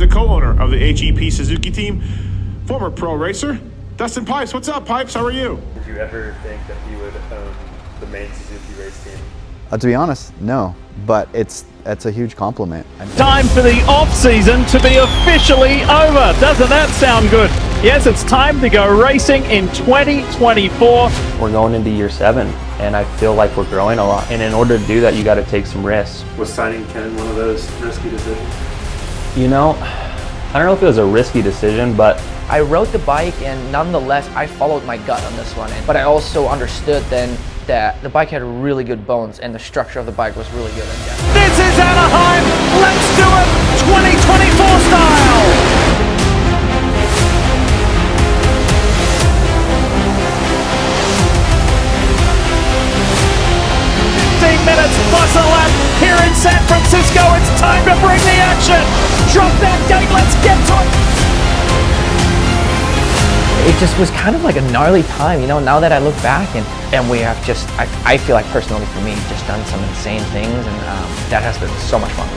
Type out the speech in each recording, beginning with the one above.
the co-owner of the H.E.P Suzuki team, former pro racer, Dustin Pipes. What's up, Pipes? How are you? Did you ever think that you would own the main Suzuki race team? To be honest, no, but it's a huge compliment. Time for the off-season to be officially over. Doesn't that sound good? Yes, it's time to go racing in 2024. We're going into year 7, and I feel like we're growing a lot. And in order to do that, you got to take some risks. Was signing Ken one of those risky decisions? You know, I don't know if it was a risky decision, but I rode the bike, and nonetheless, I followed my gut on this one. But I also understood then that the bike had really good bones, and the structure of the bike was really good. This is Anaheim. Let's do it 2024 style. 15 minutes plus a lap here in San Francisco. It's time to bring the action. Drop that gate. Let's get to it. It just was kind of like a gnarly time, you know, now that I look back, and we have just, I feel like personally for me, just done some insane things, and that has been so much fun.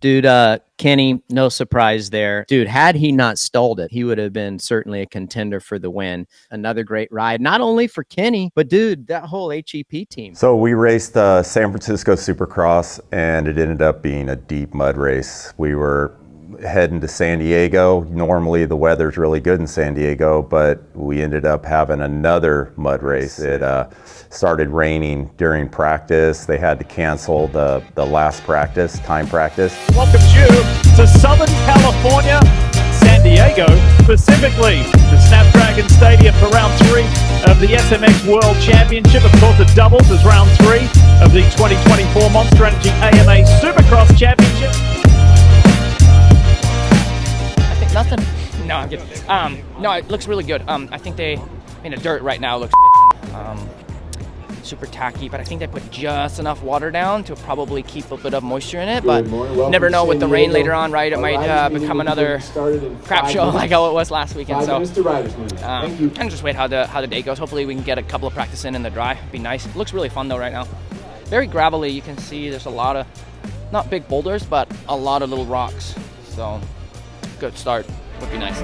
Dude, Kenny, no surprise there. Dude, had he not stalled it, he would have been certainly a contender for the win. Another great ride, not only for Kenny, but dude, that whole H.E.P team. So we raced San Francisco Supercross, and it ended up being a deep mud race. We were heading to San Diego. Normally the weather's really good in San Diego, but we ended up having another mud race. It started raining during practice. They had to cancel the last practice, time practice. Welcome you to Southern California, San Diego, specifically the Snapdragon Stadium for round 3 of the SMX World Championship. Of course, it doubles as round 3 of the 2024 Monster Energy AMA Supercross Championship. Nothing. No, I'm kidding. No, it looks really good. I think they, the dirt right now looks super tacky, but I think they put just enough water down to probably keep a bit of moisture in it, but never know with the rain later on, right? It might become another crap show like how it was last weekend. So and just wait how the day goes. Hopefully we can get a couple of practice in the dry. It'd be nice. It looks really fun though right now. Very gravelly. You can see there's a lot of, not big boulders, but a lot of little rocks. So good start would be nice.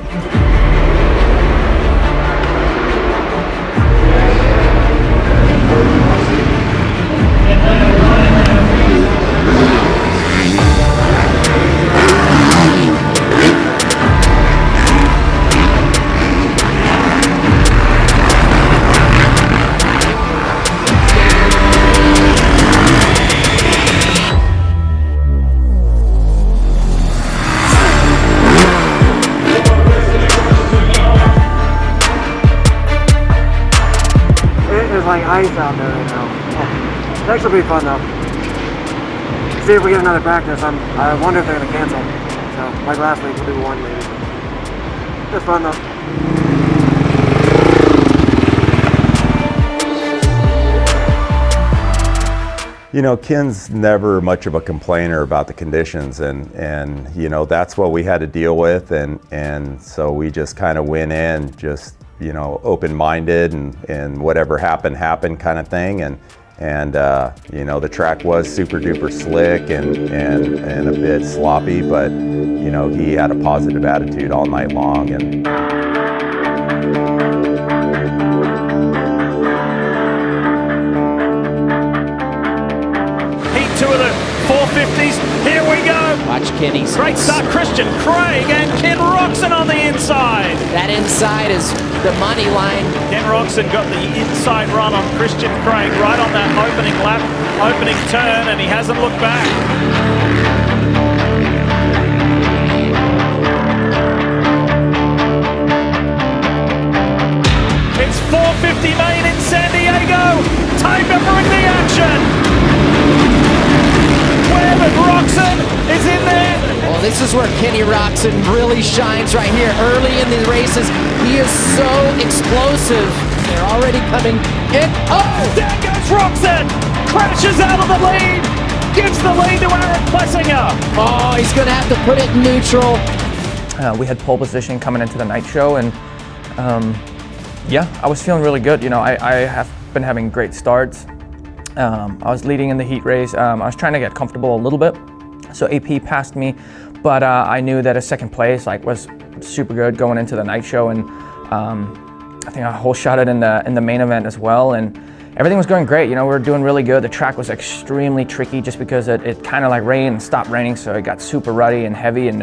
Like ice out there right now. Next will be fun though. See if we get another practice. I wonder if they're gonna cancel. So like last week, we'll do one maybe. It's fun though. You know, Ken's never much of a complainer about the conditions, and you know, that's what we had to deal with, and so we just kind of went in just, you know, open-minded, and whatever happened kind of thing, and you know, the track was super duper slick and a bit sloppy, but you know, he had a positive attitude all night long. And Heat 2 of the 450s, here we go. Watch Kenny's. Great start, Christian Craig and Ken Roczen on the inside. That inside is the money line. Ken Roczen got the inside run on Christian Craig right on that opening lap, opening turn, and he hasn't looked back. It's 450 main in San Diego. Time to bring the action. Webb and Roczen is in there. Well, this is where Kenny Roczen really shines right here. Early in the races, he is so explosive. They're already coming in. Oh! There goes Roczen. crashes out of the lead, gives the lead to Aaron Plessinger. Oh, he's going to have to put it in neutral. We had pole position coming into the night show, and yeah, I was feeling really good. You know, I have been having great starts. I was leading in the heat race. I was trying to get comfortable a little bit, so H.E.P passed me, but I knew that a second place was super good going into the night show, and I think I whole shot it in the main event as well, and everything was going great. You know, we were doing really good. The track was extremely tricky just because it kind of like rained and stopped raining, so it got super ruddy and heavy, and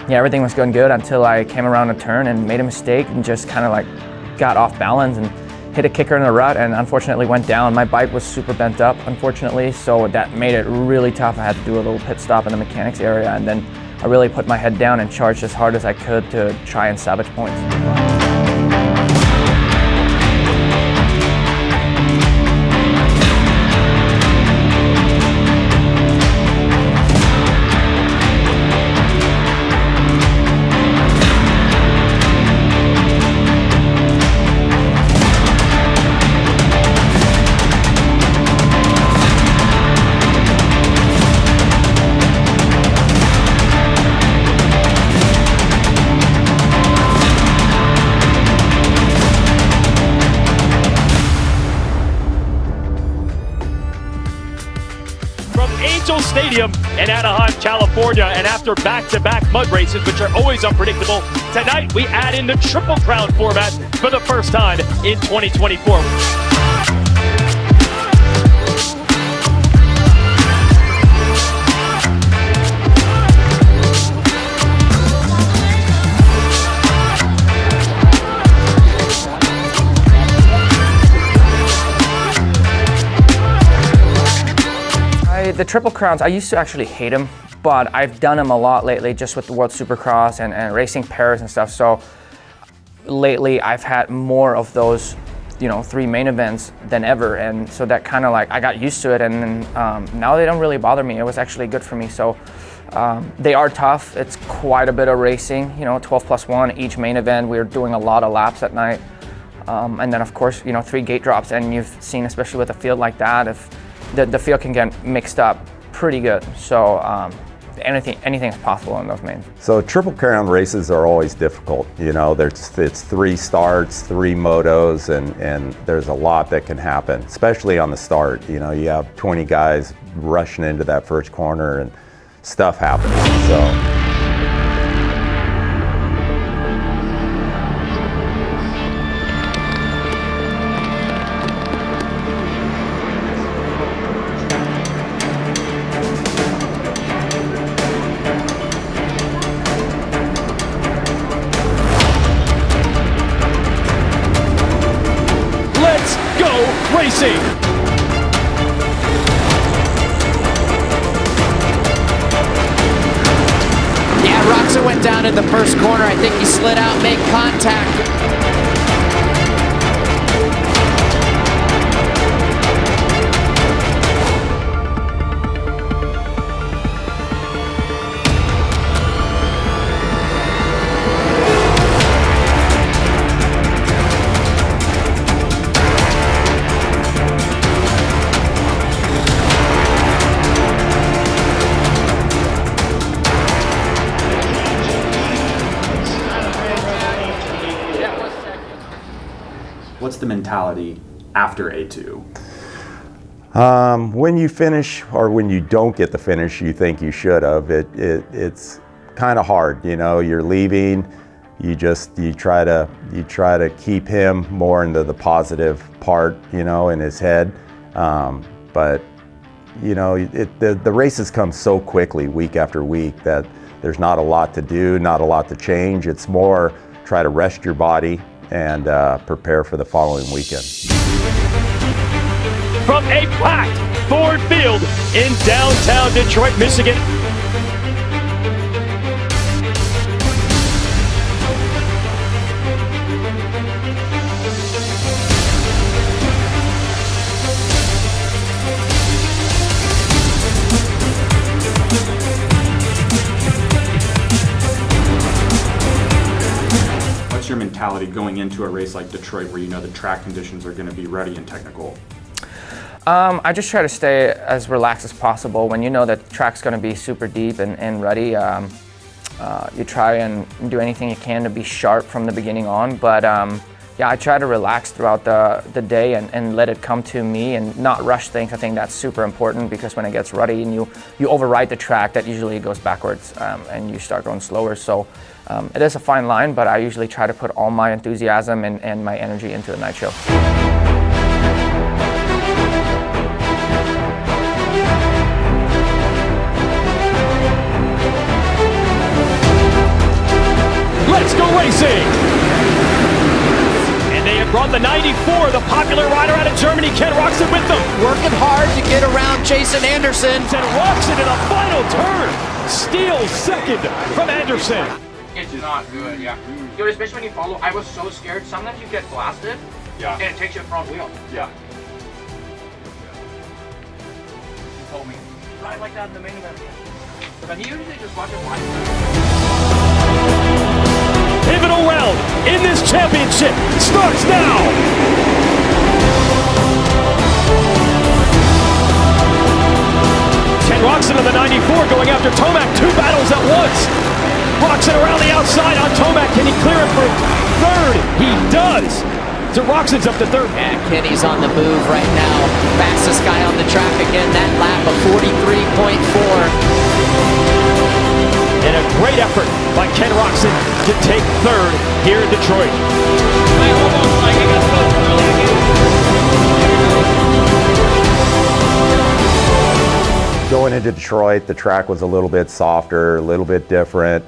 yeah, everything was going good until I came around a turn and made a mistake and just kind of like got off balance and hit a kicker in a rut and unfortunately went down. My bike was super bent up, unfortunately, so that made it really tough. I had to do a little pit stop in the mechanics area, and then I really put my head down and charged as hard as I could to try and salvage points. Stadium in Anaheim, California, and after back-to-back mud races, which are always unpredictable, tonight we add in the Triple Crown format for the first time in 2024. The Triple Crowns, I used to actually hate them, but I've done them a lot lately just with the World Supercross and racing Paris and stuff. So lately I've had more of those, you know, 3 main events than ever. And so that kind of like, I got used to it, and then now they don't really bother me. It was actually good for me. So they are tough. It's quite a bit of racing, you know, 12+1 each main event. We were doing a lot of laps at night. And then of course, you know, 3 gate drops, and you've seen, especially with a field like that, if the field can get mixed up pretty good. So anything is possible in those mains. So Triple Crown races are always difficult. You know, it's 3 starts, 3 motos, and there's a lot that can happen, especially on the start. You know, you have 20 guys rushing into that first corner and stuff happens. So. Racing. Yeah, Roczen went down in the first corner. I think he slid out, made contact. What's the mentality after A2? When you finish, or when you don't get the finish you think you should have, it's kind of hard. You know, you're leaving. You try to keep him more into the positive part, you know, in his head. But you know, the races come so quickly, week after week, that there's not a lot to do, not a lot to change. It's more try to rest your body and prepare for the following weekend. From a packed Ford Field in downtown Detroit, Michigan, your mentality going into a race like Detroit, where you know the track conditions are going to be ruddy and technical? I just try to stay as relaxed as possible. When you know that the track's going to be super deep and ruddy, you try and do anything you can to be sharp from the beginning on. But yeah, I try to relax throughout the day and let it come to me and not rush things. I think that's super important, because when it gets ruddy and you override the track, that usually goes backwards and you start going slower. So it is a fine line, but I usually try to put all my enthusiasm and my energy into the night show. Let's go racing! And they have brought the 94, the popular rider out of Germany, Ken Roczen, with them. Working hard to get around Jason Anderson. And Roczen in a final turn steals second from Anderson. It's not good, yeah. Dude, especially when you follow, I was so scared. Sometimes you get blasted, Yeah. and it takes your front wheel. Yeah. He told me, ride like that in the main event. But he usually just watches live. Pivotal round in this championship starts now. Ken Roczen of the 94 going after Tomac, 2 battles at once. Roczen around the outside on Tomac. Can he clear it for third? He does. So Roczen's up to third. And Kenny's on the move right now. Fastest guy on the track again. That lap of 43.4. And a great effort by Ken Roczen to take third here in Detroit. I almost like I got so early again. Going into Detroit, the track was a little bit softer, a little bit different.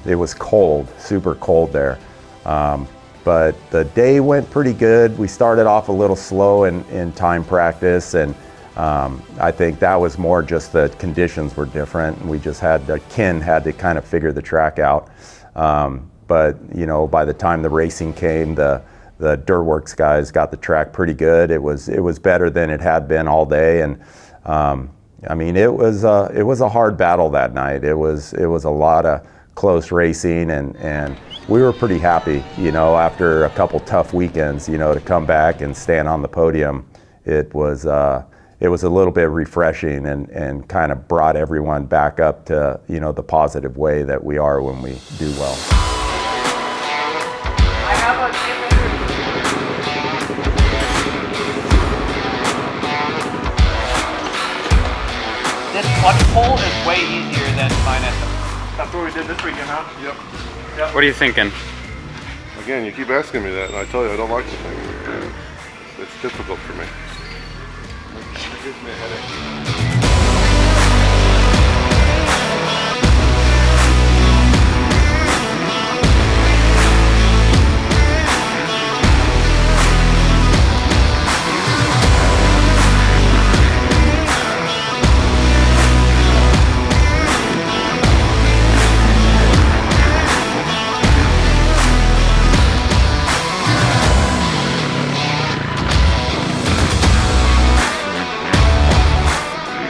It was cold, super cold there. But the day went pretty good. We started off a little slow in time practice, and I think that was more just the conditions were different. We just Ken had to kind of figure the track out. But you know, by the time the racing came, the Dirtworks guys got the track pretty good. It was better than it had been all day, and I mean, it was a hard battle that night. It was a lot of close racing, and we were pretty happy, you know, after a couple tough weekends, you know, to come back and stand on the podium. It was a little bit refreshing and kind of brought everyone back up to, you know, the positive way that we are when we do well. I have a This clutch pull is way easier than mine at the. That's what we did this weekend, huh? Yep. What are you thinking? Again, you keep asking me that, and I tell you I don't like the thing. It's difficult for me. It gives me a headache.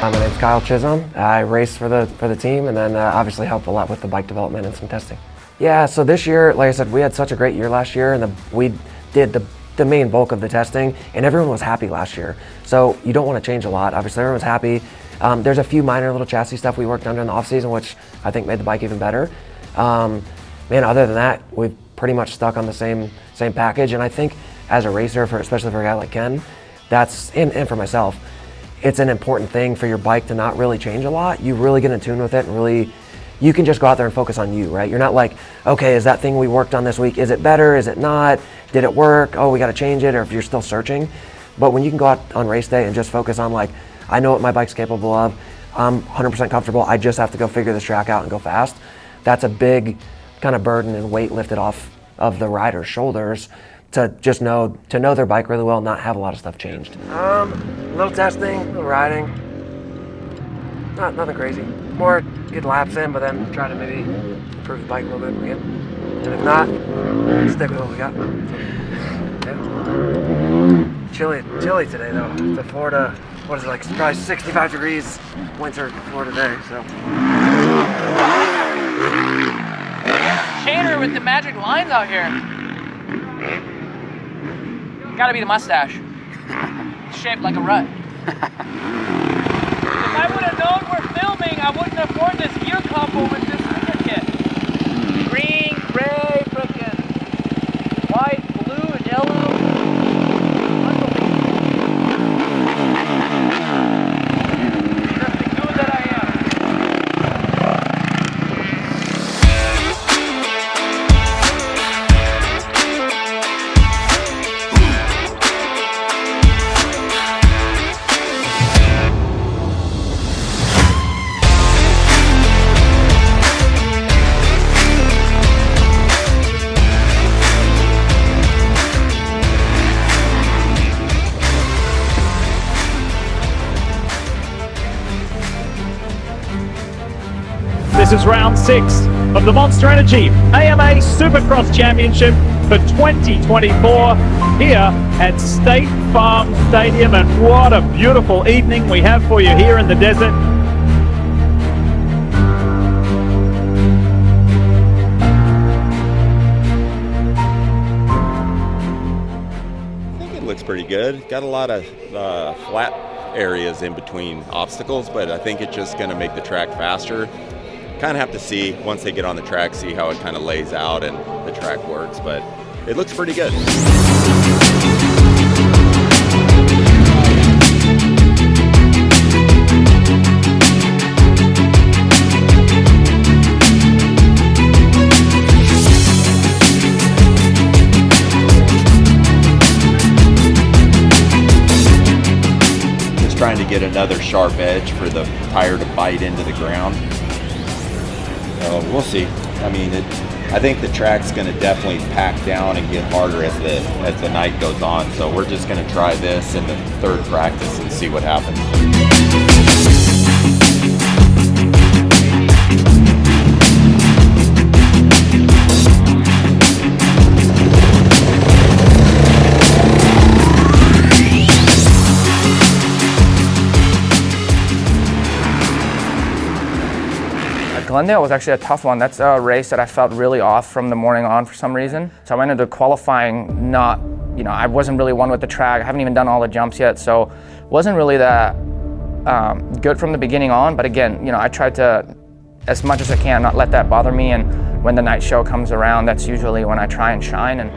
My name's Kyle Chisholm. I race for the team, and then obviously help a lot with the bike development and some testing. Yeah, so this year, like I said, we had such a great year last year, and we did the main bulk of the testing, and everyone was happy last year. So you don't want to change a lot. Obviously, everyone's happy. There's a few minor little chassis stuff we worked on during the off season, which I think made the bike even better. Man, other than that, we've pretty much stuck on the same package, and I think as a racer, especially for a guy like Ken, and for myself, it's an important thing for your bike to not really change a lot. You really get in tune with it, and really, you can just go out there and focus on you, right? You're not like, okay, is that thing we worked on this week, is it better, is it not? Did it work? Oh, we gotta change it, or if you're still searching. But when you can go out on race day and just focus on like, I know what my bike's capable of, I'm 100% comfortable, I just have to go figure this track out and go fast. That's a big kind of burden and weight lifted off of the rider's shoulders to just know their bike really well and not have a lot of stuff changed. Little testing, little riding. Nothing crazy. More get laps in, but then try to maybe improve the bike a little bit again. And if not, stick with what we got. So, yeah. Chilly today though. The Florida, what is it, like probably 65 degrees winter Florida day, so. Shader with the magic lines out here. Gotta be the mustache. It's shaped like a rut. If I would have known we're filming, I wouldn't have worn this gear combo with this sticker kit. Green, gray, frickin' white, blue, and yellow. Just the goo that I am. This is round 6 of the Monster Energy AMA Supercross Championship for 2024 here at State Farm Stadium. And what a beautiful evening we have for you here in the desert. I think it looks pretty good. Got a lot of flat areas in between obstacles, but I think it's just going to make the track faster. Kind of have to see once they get on the track, see how it kind of lays out and the track works, but it looks pretty good. Just trying to get another sharp edge for the tire to bite into the ground. We'll see. I mean, I think the track's going to definitely pack down and get harder as the night goes on. So we're just going to try this in the third practice and see what happens. Glendale was actually a tough one. That's a race that I felt really off from the morning on for some reason. So I went into qualifying not, I wasn't really one with the track. I haven't even done all the jumps yet, so wasn't really that good from the beginning on. But again, I tried to, as much as I can, not let that bother me. And when the night show comes around, that's usually when I try and shine. And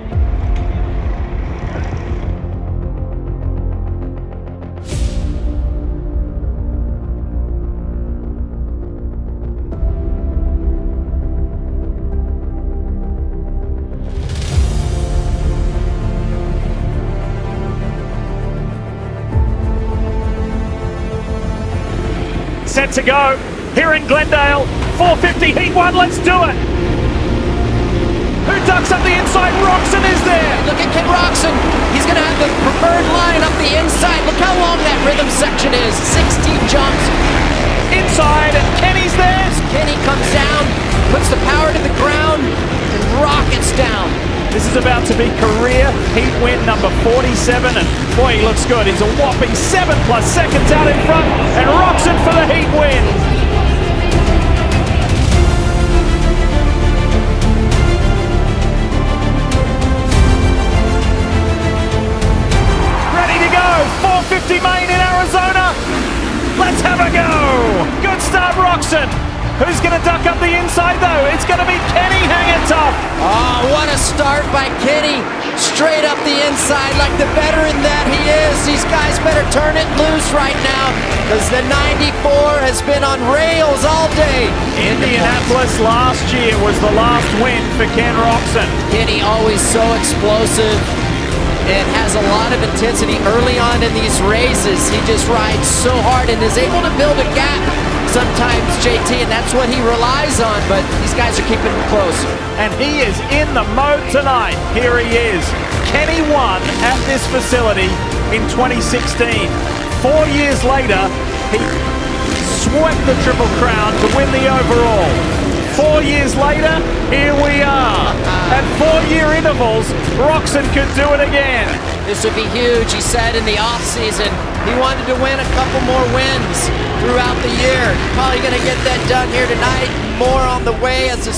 set to go here in Glendale. 450 Heat 1, let's do it. Who ducks up the inside? Roczen is there. Look at Kid Roczen. He's going to have the preferred line up the inside. Look how long that rhythm section is. 16 jumps. Inside, and Kenny's there. Kenny comes down, puts the power to the ground, and rockets down. This is about to be career heat win number 47, and boy, he looks good. He's a whopping 7+ seconds out in front, and Roczen for the heat win. Ready to go, 450 main in Arizona. Let's have a go. Good start, Roczen. Who's going to duck up the inside, though? It's going to be Kenny hanging tough. Oh, what a start by Kenny. Straight up the inside like the veteran that he is. These guys better turn it loose right now because the 94 has been on rails all day. Indianapolis last year was the last win for Ken Roczen. Kenny always so explosive and has a lot of intensity early on in these races. He just rides so hard and is able to build a gap sometimes, JT, and that's what he relies on, but these guys are keeping him close. And he is in the mode tonight. Here he is. Kenny won at this facility in 2016. 4 years later, he swept the Triple Crown to win the overall. 4 years later, here we are. At 4-year intervals, Roczen could do it again. This would be huge. He said in the off-season he wanted to win a couple more wins throughout the year. Probably going to get that done here tonight. More on the way as the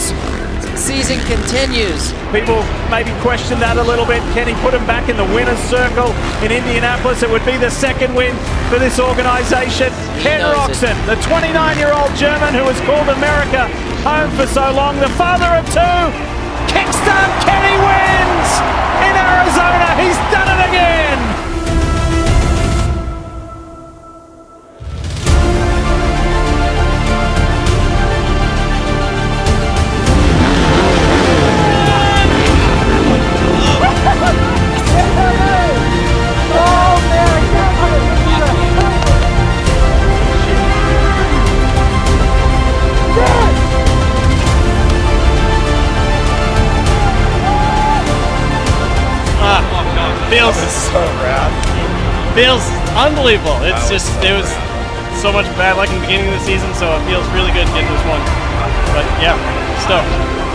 season continues. People maybe question that a little bit. Kenny put him back in the winner's circle in Indianapolis. It would be the second win for this organization. Ken Roczen, the 29-year-old German who has called America home for so long, the father of two. Kickstart Kenny wins in Arizona. He's done it again. Feels unbelievable. It's just, it was so much bad luck in the beginning of the season, so it feels really good getting this one. But yeah, stoked.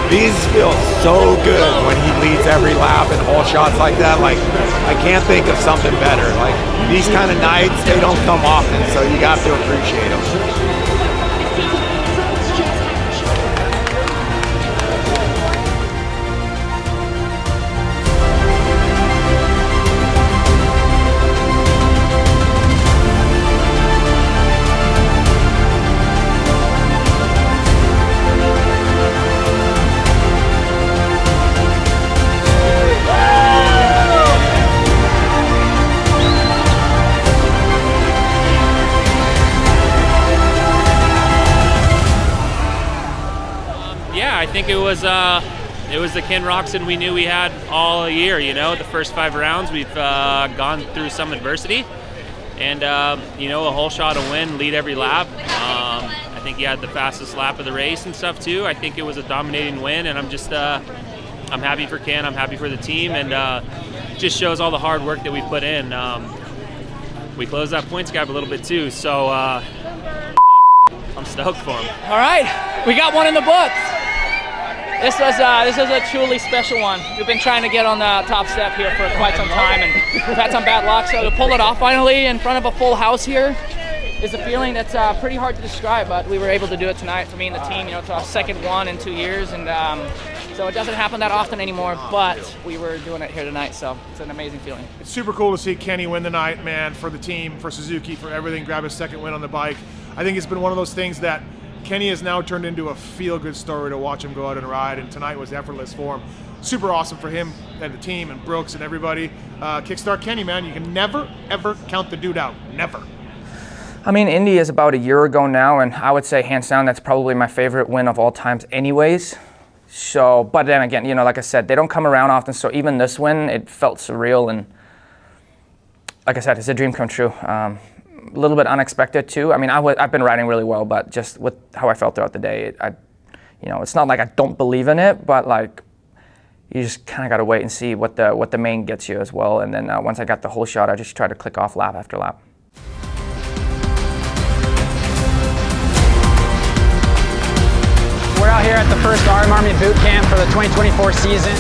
These feel so good when he leads every lap and whole shots like that. Like, I can't think of something better. Like, these kind of nights, they don't come often, so you got to appreciate them. I think it was the Ken Roczen we knew we had all year. You know, the first 5 rounds we've gone through some adversity, and you know, a whole shot of win, lead every lap. I think he had the fastest lap of the race and stuff too. I think it was a dominating win, and I'm just I'm happy for Ken. I'm happy for the team, and just shows all the hard work that we've put in. We closed that points gap a little bit too, so I'm stoked for him. All right, we got one in the books. This was a truly special one. We've been trying to get on the top step here for quite some time, and we've had some bad luck. So to pull it off finally in front of a full house here is a feeling that's pretty hard to describe, but we were able to do it tonight for me and the team. You know, it's our second one in 2 years, and so it doesn't happen that often anymore, but we were doing it here tonight, so it's an amazing feeling. It's super cool to see Kenny win the night, man, for the team, for Suzuki, for everything, grab his second win on the bike. I think it's been one of those things that Kenny has now turned into a feel-good story to watch him go out and ride, and tonight was effortless for him. Super awesome for him and the team and Brooks and everybody. Kickstart Kenny, man, you can never, ever count the dude out. Never. I mean, Indy is about a year ago now, and I would say hands down that's probably my favorite win of all times anyways. So, but then again, you know, like I said, they don't come around often, so even this win, it felt surreal, and like I said, it's a dream come true. A little bit unexpected too. I mean, I've been riding really well, but just with how I felt throughout the day, you know, it's not like I don't believe in it, but like you just kind of got to wait and see what the main gets you as well. And then once I got the whole shot, I just tried to click off lap after lap. We're out here at the first RM Army boot camp for the 2024 season.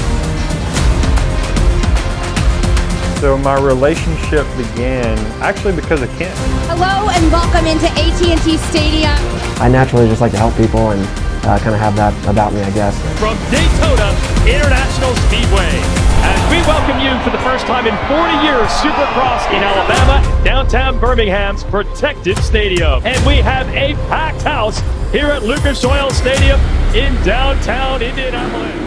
So my relationship began actually because of Ken. Hello and welcome into AT&T Stadium. I naturally just like to help people and kind of have that about me, I guess. From Daytona International Speedway, as we welcome you for the first time in 40 years, Supercross in Alabama, downtown Birmingham's protected stadium. And we have a packed house here at Lucas Oil Stadium in downtown Indianapolis.